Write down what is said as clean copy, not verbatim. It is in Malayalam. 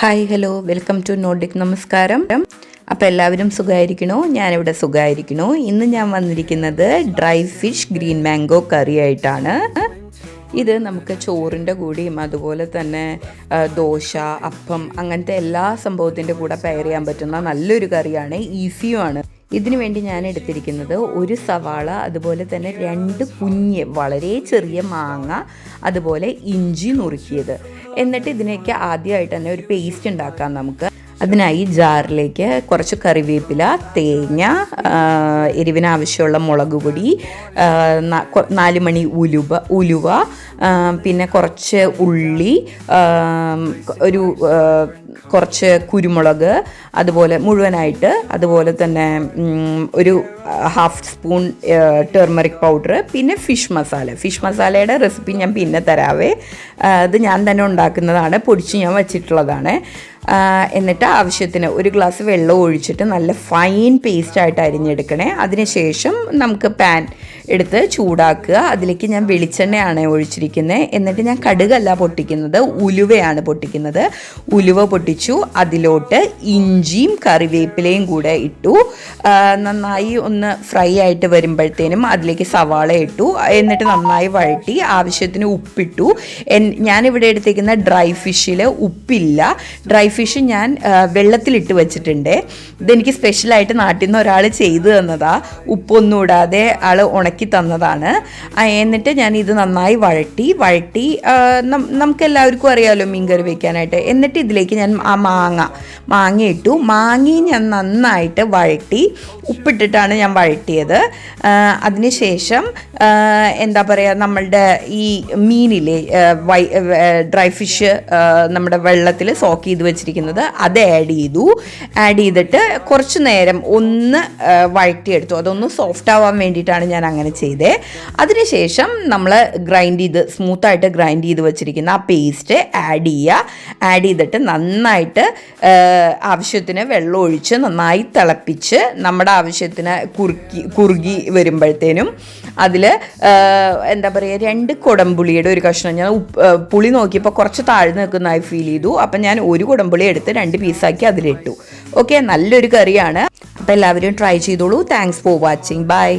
Hi hello welcome to Nordic നമസ്കാരം. അപ്പോൾ എല്ലാവരും സുഖമായിരിക്കണോ? ഞാനിവിടെ സുഖമായിരിക്കണോ. ഇന്ന് ഞാൻ വന്നിരിക്കുന്നത് dry fish green mango curry ആയിട്ടാണ്. ഇത് നമുക്ക് ചോറിൻ്റെ കൂടെയും അതുപോലെ തന്നെ ദോശ, അപ്പം അങ്ങനത്തെ എല്ലാ സംഭവത്തിൻ്റെ കൂടെ പെയർ ചെയ്യാൻ പറ്റുന്ന നല്ലൊരു കറിയാണ്, ഈസിയുമാണ്. ഇതിനു വേണ്ടി ഞാൻ എടുത്തിരിക്കുന്നത് ഒരു സവാള, അതുപോലെ തന്നെ 2 കുഞ്ഞ് വളരെ ചെറിയ മാങ്ങ, അതുപോലെ ഇഞ്ചി നുറുക്കിയത്. എന്നിട്ട് ഇതിനൊക്കെ ആദ്യമായിട്ട് തന്നെ ഒരു പേസ്റ്റ് ഉണ്ടാക്കാം നമുക്ക്. അതിനായി ജാറിലേക്ക് കുറച്ച് കറിവേപ്പില, തേങ്ങ, എരിവിന് ആവശ്യമുള്ള മുളക് പൊടി, 4 മണി ഉലുവ, പിന്നെ കുറച്ച് ഉള്ളി, കുറച്ച് കുരുമുളക്, അതുപോലെ മുഴുവനായിട്ട്, അതുപോലെ തന്നെ ഒരു 1/2 സ്പൂൺ ടർമറിക് പൗഡർ, പിന്നെ ഫിഷ് മസാലയുടെ റെസിപ്പി ഞാൻ പിന്നെ തരാവേ. അത് ഞാൻ തന്നെ ഉണ്ടാക്കുന്നതാണ്, പൊടിച്ച് ഞാൻ വച്ചിട്ടുള്ളതാണ്. എന്നിട്ട് ആവശ്യത്തിന് 1 ഗ്ലാസ് വെള്ളം ഒഴിച്ചിട്ട് നല്ല ഫൈൻ പേസ്റ്റായിട്ട് അരിഞ്ഞെടുക്കണേ. അതിനുശേഷം നമുക്ക് പാൻ എടുത്ത് ചൂടാക്കുക. അതിലേക്ക് ഞാൻ വെളിച്ചെണ്ണയാണ് ഒഴിച്ചിരിക്കുന്നത്. എന്നിട്ട് ഞാൻ കടുകല്ല പൊട്ടിക്കുന്നത്, ഉലുവയാണ് പൊട്ടിക്കുന്നത്. ഉലുവ പൊട്ടിച്ചു, അതിലോട്ട് ഇഞ്ചിയും കറിവേപ്പിലയും കൂടെ ഇട്ടു. നന്നായി ഒന്ന് ഫ്രൈ ആയിട്ട് വരുമ്പോഴത്തേനും അതിലേക്ക് സവാള ഇട്ടു. എന്നിട്ട് നന്നായി വഴറ്റി ആവശ്യത്തിന് ഉപ്പിട്ടു. ഞാനിവിടെ എടുത്തേക്കുന്ന ഡ്രൈ ഫിഷിൽ ഉപ്പില്ല. ഡ്രൈ ഫിഷ് ഞാൻ വെള്ളത്തിലിട്ട് വെച്ചിട്ടുണ്ട്. ഇതെനിക്ക് സ്പെഷ്യലായിട്ട് നാട്ടിൽ നിന്ന് ഒരാൾ ചെയ്തു തന്നതാണ്. ഉപ്പൊന്നും ഇടാതെ ആൾ ഉണക്കി തന്നതാണ്. എന്നിട്ട് ഞാൻ ഇത് നന്നായി വഴറ്റി നമുക്കെല്ലാവർക്കും അറിയാമല്ലോ മീൻ കറി വയ്ക്കാനായിട്ട്. എന്നിട്ട് ഇതിലേക്ക് ഞാൻ ആ മാങ്ങ ഇട്ടു. മാങ്ങയും ഞാൻ നന്നായിട്ട് വഴറ്റി, ഉപ്പിട്ടിട്ടാണ് ഞാൻ വഴറ്റിയത്. അതിനുശേഷം എന്താ പറയുക, നമ്മളുടെ ഈ മീനിലെ ഡ്രൈ ഫിഷ് നമ്മുടെ വെള്ളത്തിൽ സോക്ക് ചെയ്ത് വെച്ചിരിക്കുന്നത് അത് ആഡ് ചെയ്തിട്ട് കുറച്ച് നേരം ഒന്ന് വഴറ്റിയെടുത്തു. അതൊന്ന് സോഫ്റ്റ് ആവാൻ വേണ്ടിയിട്ടാണ് ഞാൻ അങ്ങനെ ചെയ്തത്. അതിനുശേഷം നമ്മൾ സ്മൂത്തായിട്ട് ഗ്രൈൻഡ് ചെയ്ത് വെച്ചിരിക്കുന്ന ആ പേസ്റ്റ് ആഡ് ചെയ്തിട്ട് നന്നായിട്ട് ആവശ്യത്തിന് വെള്ളം ഒഴിച്ച് നന്നായി തിളപ്പിച്ച് നമ്മുടെ ആവശ്യത്തിന് കുറുകി വരുമ്പോഴത്തേനും അതിൽ എന്താ പറയുക, 2 കുടംപുളിയുടെ ഒരു കഷ്ണം, ഞാൻ പുളി നോക്കിയപ്പോൾ കുറച്ച് താഴ്ന്നു നിൽക്കുന്നതായി ഫീൽ ചെയ്തു. അപ്പം ഞാൻ 1 കുടംപുളി എടുത്ത് 2 പീസാക്കി അതിലിട്ടു. ഓക്കെ, നല്ലൊരു കറിയാണ്. അപ്പോൾ എല്ലാവരും ട്രൈ ചെയ്തോളൂ. Thanks for watching. ബൈ.